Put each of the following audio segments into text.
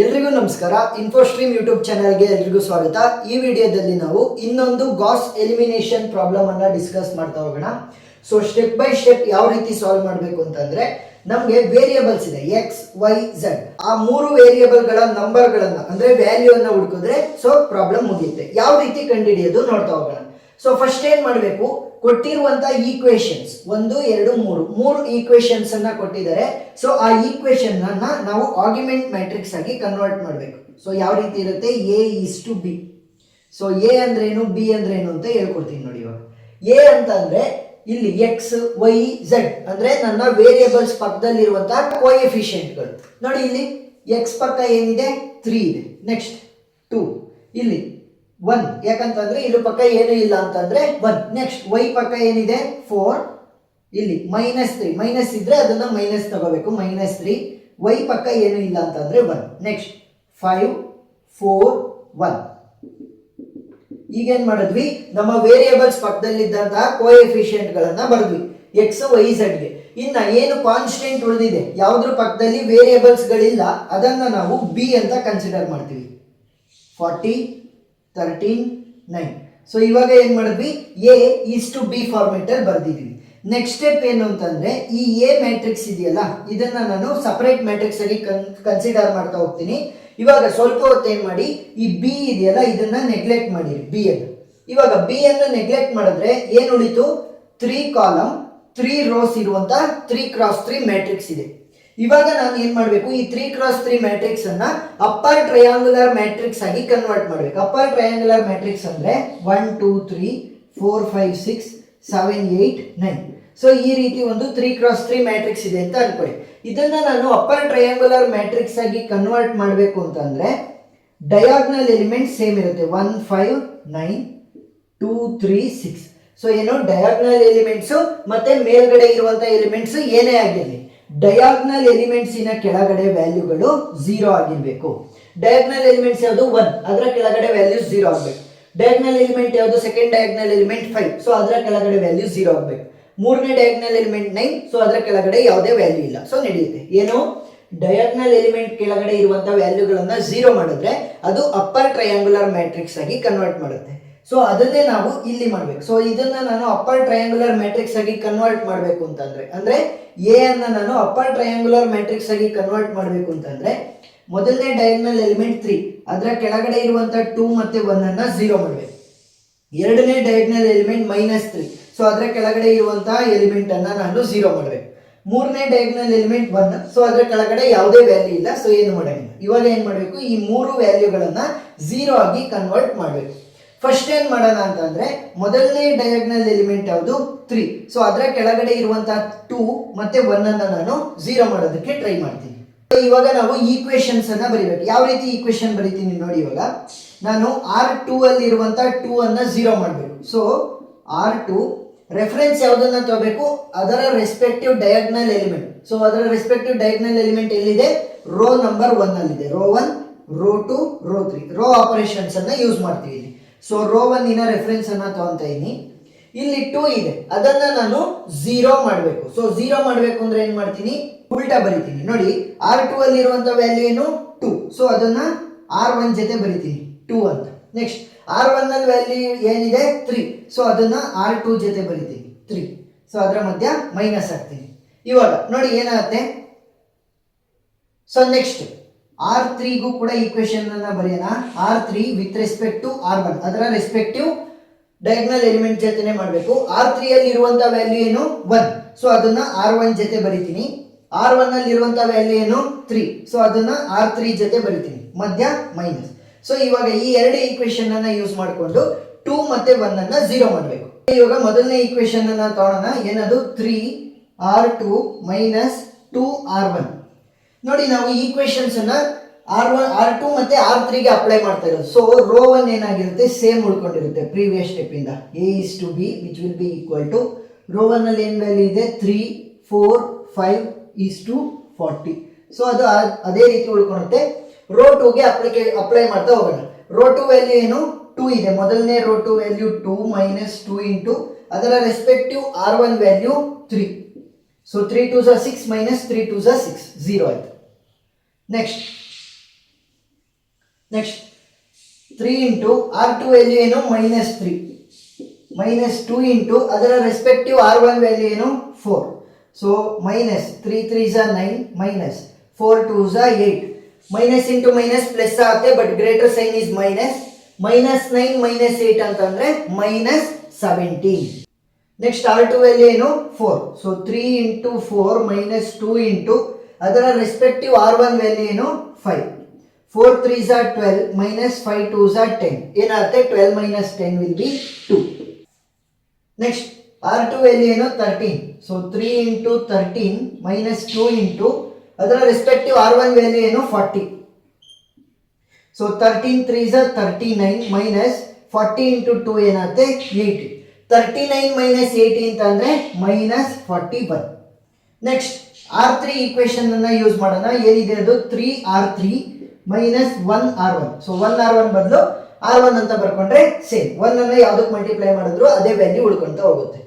ಎಲ್ರಿಗೂ ನಮಸ್ಕಾರ. ಇನ್ಫೋಸ್ಟ್ರೀಮ್ ಯೂಟ್ಯೂಬ್ ಚಾನಲ್ಗೆ ಎಲ್ರಿಗೂ ಸ್ವಾಗತ. ಈ ವಿಡಿಯೋದಲ್ಲಿ ನಾವು ಇನ್ನೊಂದು ಗಾಸ್ ಎಲಿಮಿನೇಷನ್ ಪ್ರಾಬ್ಲಮ್ ಅನ್ನ ಡಿಸ್ಕಸ್ ಮಾಡ್ತಾ ಹೋಗೋಣ. ಸೊ ಸ್ಟೆಪ್ ಬೈ ಸ್ಟೆಪ್ ಯಾವ ರೀತಿ ಸಾಲ್ವ್ ಮಾಡಬೇಕು ಅಂತಂದ್ರೆ, ನಮಗೆ ವೇರಿಯೇಬಲ್ಸ್ ಇದೆ ಎಕ್ಸ್ ವೈ ಝೆಡ್. ಆ ಮೂರು ವೇರಿಯೇಬಲ್ ಗಳ ನಂಬರ್ ಗಳನ್ನ ಅಂದ್ರೆ ವ್ಯಾಲ್ಯೂ ಅನ್ನ ಹುಡುಕಿದ್ರೆ ಸೊ ಪ್ರಾಬ್ಲಮ್ ಮುಗಿಯುತ್ತೆ. ಯಾವ ರೀತಿ ಕಂಡುಹಿಡಿಯೋದು ನೋಡ್ತಾ ಹೋಗೋಣ. ಸೊ ಫಸ್ಟ್ ಏನ್ ಮಾಡಬೇಕು, ಕೊಟ್ಟಿರುವಂತ ಈಕ್ವೇಶನ್ಸ್ 1 2 3 ಈಕ್ವೇಶನ್ಸ್ ಅನ್ನ ಕೊಟ್ಟಿದ್ದಾರೆ. ಸೊ ಆ ಈಕ್ವೇಶನ್ ಅನ್ನ ನಾವು ಆರ್ಗ್ಯುಮೆಂಟ್ ಮ್ಯಾಟ್ರಿಕ್ಸ್ ಆಗಿ ಕನ್ವರ್ಟ್ ಮಾಡಬೇಕು. ಸೊ ಯಾವ ರೀತಿ ಇರುತ್ತೆ, A is to B. So A ಅಂದ್ರೆ ಏನು, ಬಿ ಅಂದ್ರೆ ಏನು ಅಂತ ಹೇಳ್ಕೊಡ್ತೀನಿ ನೋಡಿ. ಇವಾಗ ಎ ಅಂತ ಅಂದ್ರೆ ಇಲ್ಲಿ ಎಕ್ಸ್ ವೈ ಝೆಡ್ ಅಂದ್ರೆ ನನ್ನ ವೇರಿಯೇಬಲ್ಸ್ ಪಕ್ಕದಲ್ಲಿರುವಂತಹ ಕೋಎಫಿಷಿಯೆಂಟ್ಗಳು ನೋಡಿ. ಇಲ್ಲಿ ಎಕ್ಸ್ ಪಕ್ಕ ಏನಿದೆ 3 ಇದೆ, ನೆಕ್ಸ್ಟ್ 2, ಇಲ್ಲಿ 1 ಯಾಕಂತಂದ್ರೆ ಇಲ್ಲಿ ಪಕ್ಕ ಏನು ಇಲ್ಲ ಅಂತಂದ್ರೆ 1. ನೆಕ್ಸ್ಟ್ ವೈ ಪಕ್ಕ ಏನಿದೆ 4, ಇಲ್ಲಿ -3 ಮೈನಸ್ ಇದ್ರೆ ಅದನ್ನ ಮೈನಸ್ ತಗೋಬೇಕು, -3. ವೈ ಪಕ್ಕ ಏನು ಇಲ್ಲ ಅಂತಂದ್ರೆ 1. ನೆಕ್ಸ್ಟ್ 5 4 1. ಈಗೇನ್ ಮಾಡಿದ್ವಿ, ನಮ್ಮ ವೇರಿಯೇಬಲ್ಸ್ ಪಕ್ಕದಲ್ಲಿದ್ದಂತಹ ಕೋಎಫಿಷಿಯೆಂಟ್ ಗಳನ್ನ ಬರೆದ್ವಿ ಎಕ್ಸ್ ವೈ ಝೆಡ್ ಗೆ. ಇನ್ನ ಏನು ಕಾನ್ಸ್ಟೆಂಟ್ ಉಳಿದಿದೆ, ಯಾವ್ದ್ರ ಪಕ್ಕದಲ್ಲಿ ವೇರಿಯೇಬಲ್ಸ್ ಗಳಿಲ್ಲ ಅದನ್ನ ನಾವು ಬಿ ಅಂತ ಕನ್ಸಿಡರ್ ಮಾಡ್ತೀವಿ. 40 13 9. ಸೊ ಇವಾಗ ಏನ್ ಮಾಡಿದ್ವಿ, A is to B format ಅಲ್ಲಿ ಬರ್ದಿದ್ವಿ. ನೆಕ್ಸ್ಟ್ ಸ್ಟೆಪ್ ಏನು ಅಂತಂದ್ರೆ, ಈ ಎ ಮ್ಯಾಟ್ರಿಕ್ಸ್ ಇದೆಯಲ್ಲ ಇದನ್ನ ನಾನು ಸಪರೇಟ್ ಮ್ಯಾಟ್ರಿಕ್ಸ್ ಆಗಿ ಕನ್ಸಿಡರ್ ಮಾಡ್ತಾ ಹೋಗ್ತೀನಿ. ಇವಾಗ ಸ್ವಲ್ಪ ಹೊತ್ತು ಏನ್ ಮಾಡಿ, ಈ ಬಿ ಇದೆಯಲ್ಲ ಇದನ್ನ ನೆಗ್ಲೆಕ್ಟ್ ಮಾಡಿರಿ, ಬಿ ಅನ್ನು. ಇವಾಗ ಬಿ ಅನ್ನು ನೆಗ್ಲೆಕ್ಟ್ ಮಾಡಿದ್ರೆ ಏನ್ ಉಳಿತು, 3 ಕಾಲಮ್ 3 ರೋಸ್ ಇರುವಂತ 3x3 ಮ್ಯಾಟ್ರಿಕ್ಸ್ ಇದೆ. ಇವಾಗ ನಾನು ಏನ್ ಮಾಡಬೇಕು, ಈ 3x3 ಮ್ಯಾಟ್ರಿಕ್ಸ್ ಅನ್ನ ಅಪ್ಪರ್ ಟ್ರಯಾಂಗುಲರ್ ಮ್ಯಾಟ್ರಿಕ್ಸ್ ಆಗಿ ಕನ್ವರ್ಟ್ ಮಾಡಬೇಕು. ಅಪ್ಪರ್ ಟ್ರಯಾಂಗುಲರ್ ಮ್ಯಾಟ್ರಿಕ್ಸ್ ಅಂದ್ರೆ 1 2 3 4 5 6 7 8 9. ಸೊ ಈ ರೀತಿ ಒಂದು 3x3 ಮ್ಯಾಟ್ರಿಕ್ಸ್ ಇದೆ ಅಂತ ಅನ್ಕೊಳ್ಳಿ. ಇದನ್ನ ನಾನು ಅಪ್ಪರ್ ಟ್ರಯಾಂಗುಲರ್ ಮ್ಯಾಟ್ರಿಕ್ಸ್ ಆಗಿ ಕನ್ವರ್ಟ್ ಮಾಡಬೇಕು ಅಂತಂದ್ರೆ ಡಯಾಗ್ನಲ್ ಎಲಿಮೆಂಟ್ ಸೇಮ್ ಇರುತ್ತೆ, 1 5 9 2 3 6. ಸೊ ಏನು ಡಯಾಗ್ನಲ್ ಎಲಿಮೆಂಟ್ಸ್ ಮತ್ತೆ ಮೇಲ್ಗಡೆ ಇರುವಂತ ಎಲಿಮೆಂಟ್ಸ್ ಏನೇ ಆಗಿರಲಿ, ಡಯಾಗ್ನಲ್ ಎಲಿಮೆಂಟ್ಸ್ ಇನ ಕೆಳಗಡೆ ವ್ಯಾಲ್ಯೂಗಳು 0 ಆಗಿರ್ಬೇಕು. ಡಯಾಗ್ನಲ್ ಎಲಿಮೆಂಟ್ಸ್ ಯಾವುದು 1, ಅದರ ಕೆಳಗಡೆ ವ್ಯಾಲ್ಯೂ 0 ಆಗಬೇಕು. ಡಯಾಗ್ನಲ್ ಎಲಿಮೆಂಟ್ ಯಾವುದು, ಸೆಕೆಂಡ್ ಡಯಾಗ್ನಲ್ ಎಲಿಮೆಂಟ್ 5, ಸೊ ಅದರ ಕೆಳಗಡೆ ವ್ಯಾಲ್ಯೂ 0 ಆಗಬೇಕು. ಮೂರನೇ ಡಯಾಗ್ನಲ್ ಎಲಿಮೆಂಟ್ 9, ಸೊ ಅದರ ಕೆಳಗಡೆ ಯಾವುದೇ ವ್ಯಾಲ್ಯೂ ಇಲ್ಲ, ಸೊ ನಡೆಯುತ್ತೆ. ಏನು, ಡಯಾಗ್ನಲ್ ಎಲಿಮೆಂಟ್ ಕೆಳಗಡೆ ಇರುವಂತಹ ವ್ಯಾಲ್ಯೂಗಳನ್ನ 0 ಮಾಡಿದ್ರೆ ಅದು ಅಪ್ಪರ್ ಟ್ರಯಾಂಗುಲರ್ ಮ್ಯಾಟ್ರಿಕ್ಸ್ ಆಗಿ ಕನ್ವರ್ಟ್ ಮಾಡುತ್ತೆ. ಸೊ ಅದನ್ನೇ ನಾವು ಇಲ್ಲಿ ಮಾಡ್ಬೇಕು. ಸೊ ಇದನ್ನ ನಾನು ಅಪ್ಪರ್ ಟ್ರಯಾಂಗುಲರ್ ಮ್ಯಾಟ್ರಿಕ್ಸ್ ಆಗಿ ಕನ್ವರ್ಟ್ ಮಾಡಬೇಕು ಅಂತಂದ್ರೆ, ಅಂದ್ರೆ ಎ ಅನ್ನ ನಾನು ಅಪ್ಪರ್ ಟ್ರಯಾಂಗುಲರ್ ಮ್ಯಾಟ್ರಿಕ್ಸ್ ಆಗಿ ಕನ್ವರ್ಟ್ ಮಾಡಬೇಕು ಅಂತಂದ್ರೆ, ಮೊದಲನೇ ಡಯಾಗ್ನಲ್ ಎಲಿಮೆಂಟ್ 3, ಅದರ ಕೆಳಗಡೆ ಇರುವಂತ 2 ಮತ್ತೆ 1 ಅನ್ನ 0 ಮಾಡಬೇಕು. ಎರಡನೇ ಡಯಾಗ್ನಲ್ ಎಲಿಮೆಂಟ್ -3, ಸೊ ಅದರ ಕೆಳಗಡೆ ಇರುವಂತಹ ಎಲಿಮೆಂಟ್ ಅನ್ನ ನಾನು 0 ಮಾಡಬೇಕು. ಮೂರನೇ ಡಯಾಗ್ನಲ್ ಎಲಿಮೆಂಟ್ 1, ಸೊ ಅದರ ಕೆಳಗಡೆ ಯಾವುದೇ ವ್ಯಾಲ್ಯೂ ಇಲ್ಲ, ಸೊ ಏನು ಮಾಡೋಂಗಿಲ್ಲ. ಇವಾಗ ಏನ್ ಮಾಡಬೇಕು, ಈ ಮೂರು ವ್ಯಾಲ್ಯೂಗಳನ್ನ 0 ಆಗಿ ಕನ್ವರ್ಟ್ ಮಾಡಬೇಕು. ಫಸ್ಟ್ ಏನ್ ಮಾಡೋಣ ಅಂತಂದ್ರೆ, ಮೊದಲನೇ ಡಯಾಗ್ನಲ್ ಎಲಿಮೆಂಟ್ ಯಾವುದು 3, ಸೊ ಅದರ ಕೆಳಗಡೆ ಇರುವಂತಹ 2 ಮತ್ತೆ 1 ಅನ್ನ ನಾನು 0 ಮಾಡೋದಕ್ಕೆ ಟ್ರೈ ಮಾಡ್ತೀನಿ. ಇವಾಗ ನಾವು ಈಕ್ವೇಶನ್ಸ್ ಅನ್ನ ಬರೀಬೇಕು. ಯಾವ ರೀತಿ ಈಕ್ವೇಶನ್ ಬರೀತೀನಿ ನೋಡಿ. ಇವಾಗ ನಾನು R2 ಅಲ್ಲಿ ಇರುವಂತಹ 2 ಅನ್ನ 0 ಮಾಡಬೇಕು. ಸೊ R2 ರೆಫರೆನ್ಸ್ ಯಾವುದನ್ನ ತಗೋಬೇಕು, ಅದರ ರೆಸ್ಪೆಕ್ಟಿವ್ ಡಯಾಗ್ನಲ್ ಎಲಿಮೆಂಟ್. ಸೊ ಅದರ ರೆಸ್ಪೆಕ್ಟಿವ್ ಡಯಾಗ್ನಲ್ ಎಲಿಮೆಂಟ್ ಎಲ್ಲಿದೆ, ರೋ ನಂಬರ್ 1 ಅಲ್ಲಿದೆ. Row 1 row 2 row 3 row operations ಅನ್ನ ಯೂಸ್ ಮಾಡ್ತೀವಿ ಇಲ್ಲಿ. ಸೊ ರೋ 1 ಇನ ರೆಫರೆನ್ಸ್ ಅನ್ನ ತಗೊಂತ ಇದೀನಿ. ಇಲ್ಲಿ 2 ಇದೆ, ಅದನ್ನ ನಾನು 0 ಮಾಡಬೇಕು. ಸೊ 0 ಮಾಡಬೇಕು ಅಂದ್ರೆ ಏನ್ ಮಾಡ್ತೀನಿ, ಉಲ್ಟಾ ಬರಿತೀನಿ ನೋಡಿ. R2 ಅಲ್ಲಿ ಇರುವಂತ ವ್ಯಾಲ್ಯೂ ಏನು 2, ಸೊ ಅದನ್ನ R1 ಜೊತೆ ಬರಿತೀನಿ 2 ಅಂತ. ನೆಕ್ಸ್ಟ್ R1 ಅಲ್ಲಿ ವ್ಯಾಲ್ಯೂ ಏನಿದೆ 3, ಸೊ ಅದನ್ನ R2 ಜೊತೆ ಬರಿತೀನಿ 3, ಸೊ ಅದರ ಮಧ್ಯ ಮೈನಸ್ ಹಾಕ್ತೀನಿ. ಇವಾಗ ನೋಡಿ ಏನಾಗುತ್ತೆ. ಸೊ ನೆಕ್ಸ್ಟ್ R3 ಗೂ ಕೂಡ ಈಕ್ವೇಶನ್ ಅನ್ನ ಬರೆಯೋಣ. R3 with respect to R1, ಅದರ ರೆಸ್ಪೆಕ್ಟಿವ್ ಡಯಾಗ್ನಲ್ ಎಲಿಮೆಂಟ್ ಜೊತೆನೆ ಮಾಡಬೇಕು. R3 ಅಲ್ಲಿ ಇರುವಂತ ವ್ಯಾಲ್ಯೂ ಏನು 1, ಸೊ ಅದನ್ನ R1 ಜೊತೆ ಬರಿತೀನಿ. R1 ಅಲ್ಲಿ ಇರುವಂತ ವ್ಯಾಲ್ಯೂ ಏನು 3, ಸೊ ಅದನ್ನ R3 ಜೊತೆ ಬರಿತೀನಿ, ಮಧ್ಯ ಮೈನಸ್. ಸೊ ಇವಾಗ ಈ ಎರಡು ಈಕ್ವೇಶನ್ ಅನ್ನ ಯೂಸ್ ಮಾಡಿಕೊಂಡು 2 ಮತ್ತೆ 1 ಅನ್ನ 0 ಮಾಡಬೇಕು. ಇವಾಗ ಮೊದಲನೇ ಈಕ್ವೇಶನ್ ಅನ್ನ ತಗೊಳ್ಳೋಣ. ಏನದು 3R2 -2R1. ನೋಡಿ, ನಾವು ಈಕ್ವೇಶನ್ಸ್ ಅನ್ನ R2 ಮತ್ತೆ R3 ಗೆ ಅಪ್ಲೈ ಮಾಡ್ತಾ ಇರೋದು. ಸೊ ರೋ 1 ಏನಾಗಿರುತ್ತೆ, ಸೇಮ್ ಉಳ್ಕೊಂಡಿರುತ್ತೆ ಪ್ರೀವಿಯಸ್ ಸ್ಟೆಪ್ ಇಂದ. A is to B which will be equal to row 1 ಅಲ್ಲಿ ಏನ್ ವ್ಯಾಲ್ಯೂ ಇದೆ 3 4 5 is to 40. ಸೊ ಅದು ಅದೇ ರೀತಿ ಉಳ್ಕೊಳ್ಳುತ್ತೆ. ರೋ 2 ಗೆ ಅಪ್ಲೈ ಮಾಡ್ತಾ ಹೋಗೋಣ. ರೋ 2 ವ್ಯಾಲ್ಯೂ ಏನು 2 ಇದೆ. ಮೊದಲನೇ ರೋ 2 ವ್ಯಾಲ್ಯೂ 2 -2 ಇಂಟು ಅದರ respective R1 value 3. So 3 2s are 6 -3 2s are 6, 0 ಆಯ್ತು. Next next 3 into R2 value ಏನು -3, -2 ಇಂಟು ಅದರ ರೆಸ್ಪೆಕ್ಟಿವ್ R1 ವ್ಯಾಲ್ಯೂ ಏನು 4. So -3 3 9 -4 2 8. Minus into minus plus ಆಗುತ್ತೆ, but greater sign is minus. -9 -8 ಅಂತಂದ್ರೆ -17. ನೆಕ್ಸ್ಟ್ R2 ವ್ಯಾಲ್ಯೂ ಏನು 4. So 3 into 4 -2 into ಅದರ respective R1 value ಏನು 5. 4 3 12 -5 2 10. ಏನಾಗುತ್ತೆ 12 - 10 will be 2. Next R2 value ಏನು 13. ಸೊ 3 ಇಂಟು 13 -2 ಇಂಟು ಅದರ ರೆಸ್ಪೆಕ್ಟಿವ್ R1 ವ್ಯಾಲ್ಯೂ ಏನು 40. ಸೊ 13 3 39 -40 ಇಂಟು 2 ಏನಾಗುತ್ತೆ 80. 39 -80 ಅಂತಂದ್ರೆ -41. ನೆಕ್ಸ್ಟ್ R3 ಈಕ್ವೇಶನ್ ಅನ್ನ ಯೂಸ್ ಮಾಡೋಣ. ಏನಿದೆ ಅದು 3R3 -1R1. ಸೊ 1R1 ಬದಲು R1 ಅಂತ ಬರ್ಕೊಂಡ್ರೆ ಸೇಮ್. 1 ಅನ್ನ ಯಾವುದಕ್ಕೆ ಮಲ್ಟಿಪ್ಲೈ ಮಾಡಿದ್ರು ಅದೇ ವ್ಯಾಲ್ಯೂ ಉಳ್ಕೊಂತ ಹೋಗುತ್ತೆ.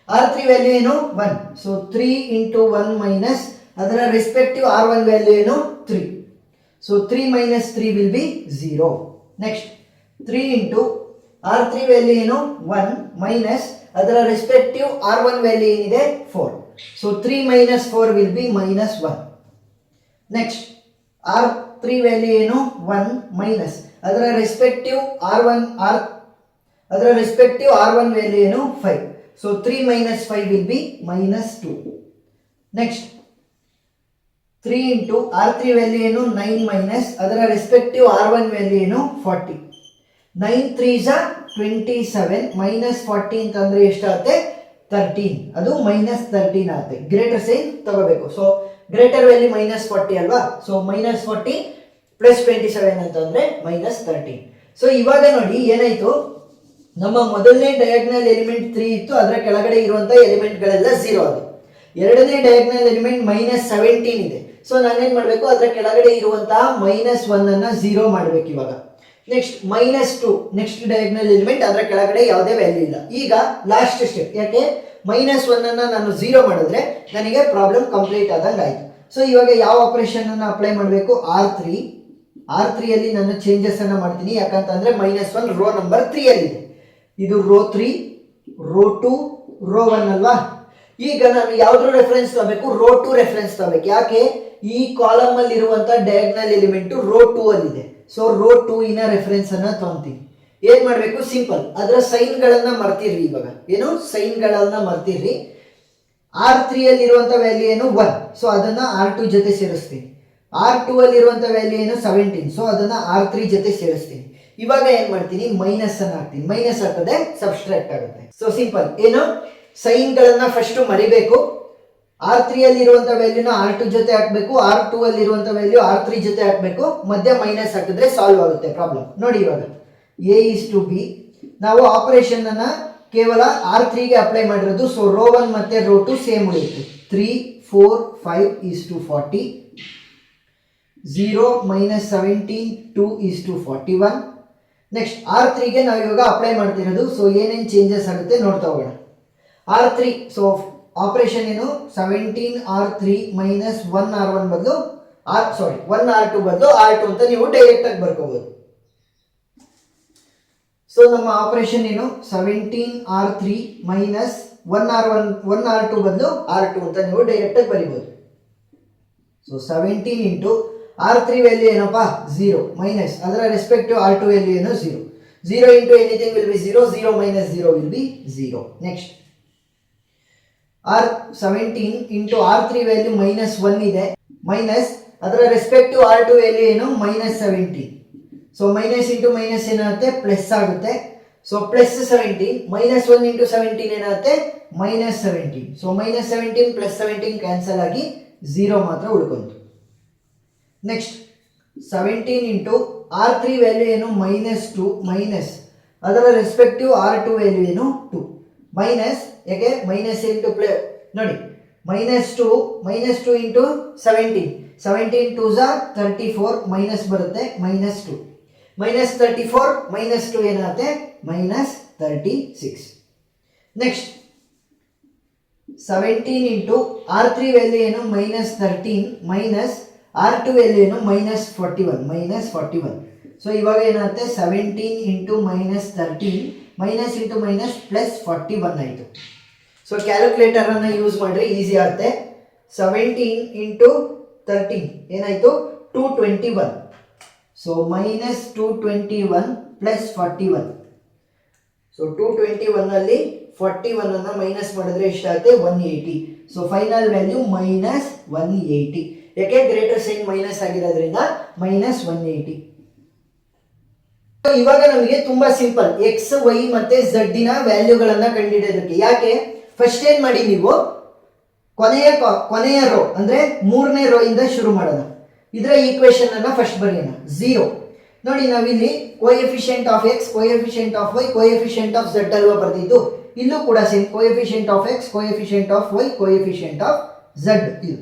R3 ವ್ಯಾಲ್ಯೂ ಏನು 1. ಸೊ 3 ಇಂಟು 1 ಮೈನಸ್ ಅದರ ರೆಸ್ಪೆಕ್ಟಿವ್ R1 ವ್ಯಾಲ್ಯೂ ಏನು 3. So 3 - 3 will be 0. Next 3 into R3 value ಏನು 1 ಮೈನಸ್ ಅದರ ರೆಸ್ಪೆಕ್ಟಿವ್ R1 ವ್ಯಾಲ್ಯೂ ಏನಿದೆ 4. So 3 - 4 will be -1. Next R3 value ಏನು 1 ಮೈನಸ್ ಅದರ ರೆಸ್ಪೆಕ್ಟಿವ್ R1 ವ್ಯಾಲ್ಯೂ ಏನು 5. So 3 - 5 will be -2. Next 3 into R3 value ಏನು 9 minus ಅದರ respective R1 value ಏನು 40. 9 3 27 -40 ಅಂತಂದ್ರೆ ಎಷ್ಟಾಗುತ್ತೆ 13. ಅದು -13 ಆಗುತ್ತೆ. ಗ್ರೇಟರ್ ಸೈನ್ ತಗೋಬೇಕು. ಸೊ ಗ್ರೇಟರ್ ವ್ಯಾಲ್ಯೂ -40 ಅಲ್ವಾ. ಸೊ -40 + 27 ಅಂತಂದ್ರೆ -13. ಸೊ ಇವಾಗ ನೋಡಿ ಏನಾಯ್ತು, ನಮ್ಮ ಮೊದಲನೇ ಡಯಾಗ್ನಲ್ ಎಲಿಮೆಂಟ್ 3 ಇತ್ತು, ಅದರ ಕೆಳಗಡೆ ಇರುವಂತಹ ಎಲಿಮೆಂಟ್ಗಳೆಲ್ಲ 0 ಅದು. ಎರಡನೇ ಡಯಾಗ್ನಲ್ ಎಲಿಮೆಂಟ್ -17 ಇದೆ. ಸೊ ನಾನೇನ್ ಮಾಡಬೇಕು, ಅದರ ಕೆಳಗಡೆ ಇರುವಂತಹ -1 ಅನ್ನ 0 ಮಾಡಬೇಕು ಇವಾಗ. ನೆಕ್ಸ್ಟ್ -2 ನೆಕ್ಸ್ಟ್ ಡಯಾಗ್ನಲ್ ಎಲಿಮೆಂಟ್, ಅದರ ಕೆಳಗಡೆ ಯಾವುದೇ ವ್ಯಾಲ್ಯೂ ಇಲ್ಲ. ಈಗ ಲಾಸ್ಟ್ ಸ್ಟೆಪ್, ಯಾಕೆ -1 ಅನ್ನ ನಾನು 0 ಮಾಡಿದ್ರೆ ನನಗೆ ಪ್ರಾಬ್ಲಮ್ ಕಂಪ್ಲೀಟ್ ಆದಂಗೆ ಆಯ್ತು. ಸೊ ಇವಾಗ ಯಾವ ಆಪರೇಷನ್ ಅನ್ನ ಅಪ್ಲೈ ಮಾಡಬೇಕು, R3 ಅಲ್ಲಿ ನಾನು ಚೇಂಜಸ್ ಅನ್ನ ಮಾಡ್ತೀನಿ. ಯಾಕಂತಂದ್ರೆ -1 ರೋ ನಂಬರ್ 3 ಅಲ್ಲಿ ಇದೆ, ಇದು ರೋ 3 ರೋ 2 ರೋ 1 ಅಲ್ವಾ. ಈಗ ನಾನು ಯಾವ್ದ್ರ ರೆಫರೆನ್ಸ್ ತಗೋಬೇಕು, ರೋ 2 ರೆಫರೆನ್ಸ್ ತಗೋಬೇಕು. ಯಾಕೆ, ಈ ಕಾಲಮ್ ಅಲ್ಲಿ ಇರುವಂತ ಡಯಾಗ್ನಲ್ ಎಲಿಮೆಂಟ್ ರೋ 2 ಅಲ್ಲಿ ಇದೆ. ಸೊ ರೋ 2 ಇನ ರೆಫರೆನ್ಸ್ ಅನ್ನ ತಗೊಂತೀನಿ. ಏನ್ ಮಾಡ್ಬೇಕು, ಸಿಂಪಲ್, ಅದರ ಸೈನ್ ಗಳನ್ನ ಮರ್ತಿರ್ರಿ. ಇವಾಗ ಏನು ಸೈನ್ ಗಳನ್ನ ಮರ್ತಿರ್ರಿ. R3 ಅಲ್ಲಿ ಇರುವಂತ ವ್ಯಾಲ್ಯೂ ಏನು 1. ಸೊ ಅದನ್ನ R2 ಜೊತೆ ಸೇರಿಸ್ತೀನಿ. R2 ಅಲ್ಲಿ ಇರುವಂತ ವ್ಯಾಲ್ಯೂ ಏನು 17. ಸೊ ಅದನ್ನ R3 ಜೊತೆ ಸೇರಿಸ್ತೀನಿ. ಇವಾಗ ಏನ್ ಮಾಡ್ತೀನಿ, ಮೈನಸ್ ಅನ್ನ ಹಾಕ್ತೀನಿ. ಮೈನಸ್ ಹಾಕಿದ್ರೆ ಸಬ್ಸ್ಟ್ರಾಕ್ಟ್ ಆಗುತ್ತೆ. ಸೊ ಸಿಂಪಲ್, ಏನು ಸೈನ್ ಗಳನ್ನ ಫಸ್ಟ್ ಮರಿಬೇಕು. R3 ಅಲ್ಲಿ ಇರುವಂತ ವ್ಯಾಲ್ಯೂನ R2 ಜೊತೆ ಹಾಕ್ಬೇಕು, R2 ಅಲ್ಲಿ ಇರುವಂತ ವ್ಯಾಲ್ಯೂ R3 ಜೊತೆ ಹಾಕ್ಬೇಕು, ಮಧ್ಯ ಮೈನಸ್ ಹಾಕಿದ್ರೆ ಸಾಲ್ವ್ ಆಗುತ್ತೆ ಪ್ರಾಬ್ಲಮ್. ನೋಡಿ ಇವಾಗ A:B ನಾವು ಆಪರೇಷನ್ ಅನ್ನ ಕೇವಲ R3 ಗೆ ಅಪ್ಲೈ ಮಾಡಿರೋದು. ಸೊ ರೋ 1 ಮತ್ತೆ ರೋ 2 ಸೇಮ್ ಉಳಿಯುತ್ತೆ. 3 4 5 40. 0 -17 2 41. ನೆಕ್ಸ್ಟ್ R3 ಗೆ ನಾವು ಇವಾಗ ಅಪ್ಲೈ ಮಾಡ್ತಿರೋದು. ಸೊ ಏನೇನು ಚೇಂಜಸ್ ಆಗುತ್ತೆ ನೋಡ್ತಾ ಹೋಗೋಣ. R3 ಸೊ ಆಪರೇಷನ್ ಏನು 17 R3 -1R1 ಬದಲು 1R2 ಬದಲು R2 ಅಂತ ನೀವು ಡೈರೆಕ್ಟ್ ಆಗಿ ಬರ್ಕೋಬಹುದು. ಸೊ ನಮ್ಮ ಆಪರೇಷನ್ ಏನು 17 R3 -1R2 ಬದಲು R2 ಅಂತ ನೀವು ಡೈರೆಕ್ಟ್ ಆಗಿ ಬರೀಬಹುದು. ಸೊ 17 ಇಂಟು R3 ವ್ಯಾಲ್ಯೂ ಏನಪ್ಪಾ 0 ಮೈನಸ್ ಅದರ ರೆಸ್ಪೆಕ್ಟಿವ್ R2 ವ್ಯಾಲ್ಯೂ ಏನು 0. 0 into anything will be 0. 0 - 0 will be 0. Next 17 into R3 value -1 ಇದೆ, ಮೈನಸ್ ಅದರ ರೆಸ್ಪೆಕ್ಟಿವ್ R2 ವ್ಯಾಲ್ಯೂ ಏನು -17. ಸೊ ಮೈನಸ್ ಇಂಟು ಮೈನಸ್ ಏನಾಗುತ್ತೆ ಪ್ಲಸ್ ಆಗುತ್ತೆ. ಸೊ +17 -1 ಇಂಟು 17 ಏನಾಗುತ್ತೆ -17. ಸೊ -17 +17 ಕ್ಯಾನ್ಸಲ್ ಆಗಿ 0 ಮಾತ್ರ ಉಳ್ಕೊಂತು. ನೆಕ್ಸ್ಟ್ 17 ಇಂಟು R3 ವ್ಯಾಲ್ಯೂ ಏನು -2 ಮೈನಸ್ ಅದರ ರೆಸ್ಪೆಕ್ಟಿವ್ R2 ವ್ಯಾಲ್ಯೂ ಏನು 2 ಮೈನಸ್, ಯಾಕೆ ಮೈನಸ್ ಇಂಟು ನೋಡಿ -2 ಇಂಟು 17 2 34 ಮೈನಸ್ ಬರುತ್ತೆ -2 -34 -2 ಏನಾಗುತ್ತೆ -36. ನೆಕ್ಸ್ಟ್ 17 ಇಂಟು R3 ವ್ಯಾಲ್ಯೂ ಏನು -13 ಮೈನಸ್ R2 ವ್ಯಾಲ್ಯೂ ಏನು -41 ಸೊ ಇವಾಗ ಏನಾಗುತ್ತೆ 17 into -13 minus into minus plus 41 ಆಯಿತು. ಸೊ ಕ್ಯಾಲ್ಕುಲೇಟರನ್ನು ಯೂಸ್ ಮಾಡಿದ್ರೆ ಈಸಿ ಆಗುತ್ತೆ. 17 ಇಂಟು 13 ಏನಾಯಿತು 221. So minus 221 plus 41. So 221 41 minus ಮಾಡಿದ್ರೆ ಎಷ್ಟಾಗುತ್ತೆ 180. So final value -180. ಯಾಕೆ ಗ್ರೇಟರ್ ಸೈನ್ ಮೈನಸ್ ಆಗಿರೋದ್ರಿಂದ -180. ಇವಾಗ ನಮಗೆ ತುಂಬಾ ಸಿಂಪಲ್ ಎಕ್ಸ್ ವೈ ಮತ್ತೆ ಝಡ್ ನ ವ್ಯಾಲ್ಯೂಗಳನ್ನ ಕಂಡುಹಿಡಿಯೋದಕ್ಕೆ. ಯಾಕೆ ಫಸ್ಟ್ ಏನ್ ಮಾಡಿ ನೀವು ಕೊನೆಯ ರೋ ಅಂದ್ರೆ 3ನೇ ರೋ ಇಂದ ಶುರು ಮಾಡೋಣ. ಇದರ ಈಕ್ವೇಶನ್ ಅನ್ನ ಫಸ್ಟ್ ಬರೆಯೋಣ. 0 ನೋಡಿ ನಾವಿಲ್ಲಿ coefficient of x, coefficient of y, coefficient of z ಅಲ್ವಾ ಬರ್ತಿದ್ದು. ಇಲ್ಲೂ ಕೂಡ same coefficient of x, coefficient of y, coefficient of z ಇದು.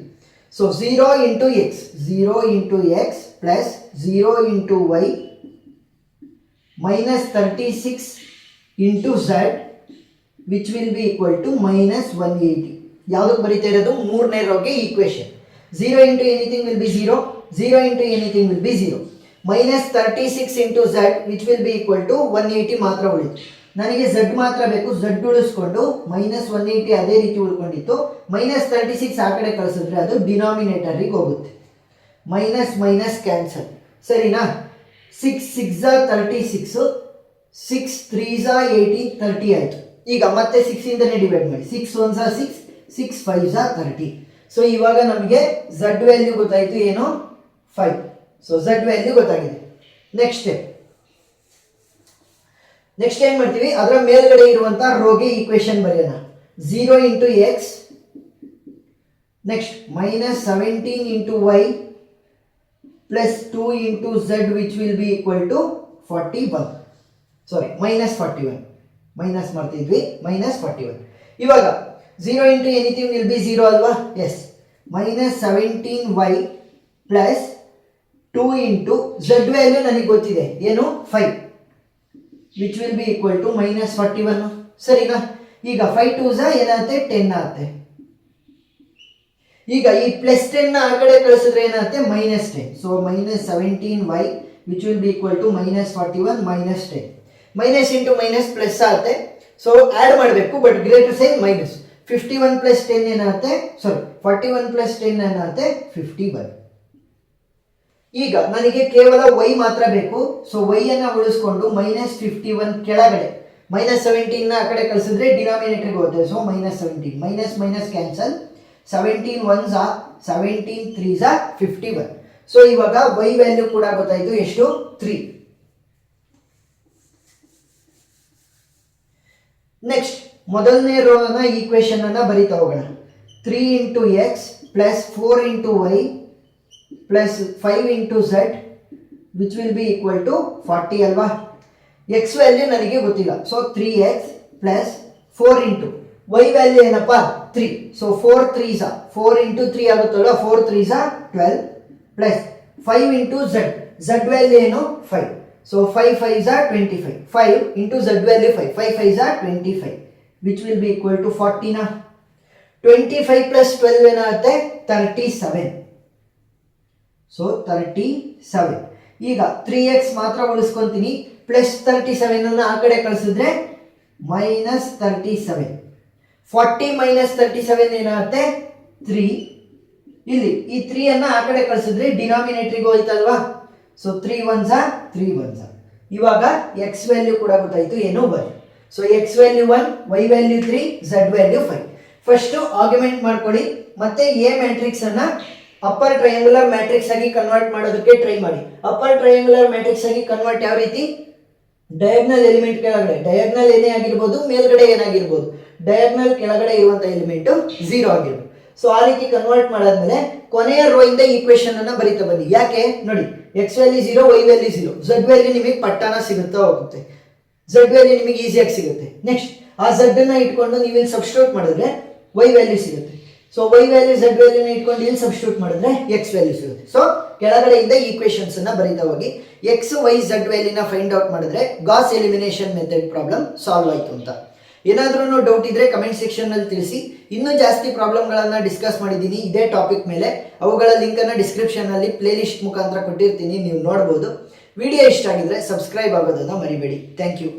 So 0 into x, 0 into X plus 0 into y minus 36 into z which will be equal to -180. ಯಾವುದಕ್ಕೆ ಬರೀತಾ ಇರೋದು 3ನೇ ರೋಗೆ equation. 0 into anything will be 0, 0 into anything will be 0. minus 36 into z which will be equal to 180 ಮಾತ್ರ ಉಳಿತು. ನನಗೆ z ಮಾತ್ರ ಬೇಕು, z ಉಳಿಸ್ಕೊಂಡು -180 ಅದೇ ರೀತಿ ಉಳ್ಕೊಂಡಿತ್ತು. -36 ಆ ಕಡೆ ಕಳಿಸಿದ್ರೆ ಅದು ಡಿನಾಮಿನೇಟರಿಗೆ ಹೋಗುತ್ತೆ. ಮೈನಸ್ ಮೈನಸ್ ಕ್ಯಾನ್ಸಲ್, ಸರಿನಾ? 6 6 36, 6 3 18, 30 ಆಯಿತು. ಈಗ ಮತ್ತೆ 6 ಇಂದನೇ ಡಿವೈಡ್ ಮಾಡಿ. 6 1 6, 6 5 30. ಸೊ ಇವಾಗ ನಮಗೆ z ವ್ಯಾಲ್ಯೂ ಗೊತ್ತಾಯಿತು, ಏನು 5. ಸೊ z ವ್ಯಾಲ್ಯೂ ಗೊತ್ತಾಗಿದೆ. ನೆಕ್ಸ್ಟ್ ಏನು ಮಾಡ್ತೀವಿ, ಅದರ ಮೇಲ್ಗಡೆ ಇರುವಂತ ರೋಗೆ ಈಕ್ವೇಶನ್ ಬರೆಯೋಣ. 0 into X, next -17 into Y plus 2 into z which will be equal to 41. Sorry, -41. Minus ಮಾಡ್ತಿದ್ವಿ, -41. ಇವಾಗ 0 into anything will be 0 ಅಲ್ವಾ? Yes. -17y plus 2 into z value ನನಗೆ ಗೊತ್ತಿದೆ, ಏನು 5 which will be equal to -41. ಸರಿನಾ? ಈಗ 5 2s ಏನಾಗುತ್ತೆ 10 ಆಗುತ್ತೆ. ಈಗ ಈ +10 ಆ ಕಡೆ ಕಳಿಸಿದ್ರೆ ಏನಾಗುತ್ತೆ -10. So -17y which will be equal to -41 -10. Minus into minus plus ಆಗುತ್ತೆ. ಸೊ ಆ್ಯಡ್ ಮಾಡಬೇಕು, ಬಟ್ ಗ್ರೇಟರ್ ಸೈನ್ ಮೈನಸ್. 51 + 10 ಏನಾಗುತ್ತೆ, ಸಾರಿ 41 + 10 ಏನಾಗುತ್ತೆ 51. ಈಗ ನನಗೆ ಕೇವಲ y ಮಾತ್ರ ಬೇಕು. ಸೊ y ಅನ್ನ ಉಳಿಸ್ಕೊಂಡು -51 ಕೆಳಗಡೆ -17 ಆ ಕಡೆ ಕಳಿಸಿದ್ರೆ ಡಿನಾಮಿನೇಟರ್ಗೆ ಹೋಗುತ್ತೆ. So -17 minus minus cancel. 17 1s 17 3s 51. So ಇವಾಗ y ವ್ಯಾಲ್ಯೂ ಕೂಡ ಗೊತ್ತಾಯಿತು, ಎಷ್ಟು 3. ನೆಕ್ಸ್ಟ್ ಮೊದಲನೇ ರೋನ ಈಕ್ವೇಶನ್ ಅನ್ನ ಬರೀತಾ ಹೋಗೋಣ. 3 into X plus 4 into Y plus 5 into Z which will be equal to 40 ಅಲ್ವಾ? ಎಕ್ಸ್ ವ್ಯಾಲ್ಯೂ ನನಗೆ ಗೊತ್ತಿಲ್ಲ. So 3x plus 4 into y value ಏನಪ್ಪ 3. ಸೊ 4 3s 4 ಇಂಟು 3 ಆಗುತ್ತಲ್ಲ, 4 3s 12 plus 5 into z value ಏನು 5. So 5 5s 25. 5 into z value 5, 5 5s 25 which will be equal to 40 ನಾ. 25 plus 12 ಏನಾಗುತ್ತೆ 37. So 37. ಈಗ 3x ಮಾತ್ರ ಉಳಿಸ್ಕೊಂತೀನಿ, ಪ್ಲಸ್ 37 ಅನ್ನು ಆ ಕಡೆ ಕಳಿಸಿದ್ರೆ -37. 40 - 37 ಏನಾಗುತ್ತೆ 3. ಇಲ್ಲಿ ಈ 3 ಅನ್ನ ಆ ಕಡೆ ಕಳಿಸಿದ್ರೆ ಡಿನಾಮಿನೇಟರ್ಗೆ ಹೋಯ್ತಲ್ವಾ? So 3 1s 3 1s. ಇವಾಗ x ವ್ಯಾಲ್ಯೂ ಕೂಡ ಗೊತ್ತಾಯ್ತು, ಏನು ಬರಿ. So x value 1, y value 3, z value 5. First argument ಮಾಡ್ಕೊಳ್ಳಿ, ಮತ್ತೆ ಎ ಮ್ಯಾಟ್ರಿಕ್ಸ್ ಅನ್ನ ಅಪ್ಪರ್ ಟ್ರಯಾಂಗುಲರ್ ಮ್ಯಾಟ್ರಿಕ್ಸ್ ಆಗಿ ಕನ್ವರ್ಟ್ ಮಾಡೋದಕ್ಕೆ ಟ್ರೈ ಮಾಡಿ. ಅಪ್ಪರ್ ಟ್ರಯಾಂಗುಲರ್ ಮ್ಯಾಟ್ರಿಕ್ಸ್ ಆಗಿ ಕನ್ವರ್ಟ್ ಯಾವ ರೀತಿ? ಡಯಾಗ್ನಲ್ ಎಲಿಮೆಂಟ್ ಕೆಳಗಡೆ, ಡಯಾಗ್ನಲ್ ಏನೇ ಆಗಿರ್ಬೋದು, ಮೇಲ್ಗಡೆ ಏನಾಗಿರ್ಬೋದು, ಡಯಾಗ್ನಲ್ ಕೆಳಗಡೆ ಇರುವಂತ ಎಲಿಮೆಂಟ್ 0 ಆಗಿರ್ಬೋದು. ಸೊ ಆ ರೀತಿ ಕನ್ವರ್ಟ್ ಮಾಡಾದ್ಮೇಲೆ ಕೊನೆಯ ರೋ ಇಂದ ಈಕ್ವೇಶನ್ ಅನ್ನ ಬರೀತಾ ಬನ್ನಿ. ಯಾಕೆ ನೋಡಿ, X value 0, Y value 0, Z value ನಿಮಗೆ ಪಟ್ಟಾನ ಸಿಗುತ್ತಾ ಹೋಗುತ್ತೆ. ಝಡ್ ವ್ಯಾಲ್ಯೂ ನಿಮಗೆ ಈಸಿಯಾಗಿ ಸಿಗುತ್ತೆ. ನೆಕ್ಸ್ಟ್ ಆ ಝಡ್ ಅನ್ನ ಇಟ್ಕೊಂಡು ನೀವು ಇಲ್ಲಿ ಸಬ್ಸ್ಟಿಟ್ಯೂಟ್ ಮಾಡಿದ್ರೆ ವೈ ವ್ಯಾಲ್ಯೂ ಸಿಗುತ್ತೆ. ಸೊ ವೈ ವ್ಯಾಲ್ಯೂ ಝಡ್ ವ್ಯಾಲ್ಯೂನ ಇಟ್ಕೊಂಡು ಇಲ್ಲಿ ಸಬ್ಸ್ಟಿಟ್ಯೂಟ್ ಮಾಡಿದ್ರೆ ಎಕ್ಸ್ ವ್ಯಾಲ್ಯೂ ಸಿಗುತ್ತೆ. ಸೊ ಕೆಳಗಡೆಯಿಂದ ಈಕ್ವೇಶನ್ಸ್ ಅನ್ನ ಬರೀತಾ ಹೋಗಿ ಎಕ್ಸ್ ವೈ ಝಡ್ ವ್ಯಾಲ್ಯೂನ ಫೈಂಡ್ ಔಟ್ ಮಾಡಿದ್ರೆ Gauss elimination method problem solve ಆಯ್ತು ಅಂತ. ಏನಾದ್ರೂ ಡೌಟ್ ಇದ್ರೆ ಕಮೆಂಟ್ ಸೆಕ್ಷನ್ ನಲ್ಲಿ ತಿಳಿಸಿ. ಇನ್ನೂ ಜಾಸ್ತಿ ಪ್ರಾಬ್ಲಮ್ಗಳನ್ನ ಡಿಸ್ಕಸ್ ಮಾಡಿದ್ದೀನಿ ಇದೇ ಟಾಪಿಕ್ ಮೇಲೆ. ಅವುಗಳ ಲಿಂಕ್ ಅನ್ನ ಡಿಸ್ಕ್ರಿಪ್ಷನ್ ನಲ್ಲಿ ಪ್ಲೇ ಲಿಸ್ಟ್ ಮುಖಾಂತರ ಕೊಟ್ಟಿರ್ತೀನಿ, ನೀವು ನೋಡಬಹುದು. ವಿಡಿಯೋ ಇಷ್ಟ ಆಗಿದ್ರೆ ಸಬ್ಸ್ಕ್ರೈಬ್ ಆಗೋದನ್ನ ಮರಿಬೇಡಿ. Thank you.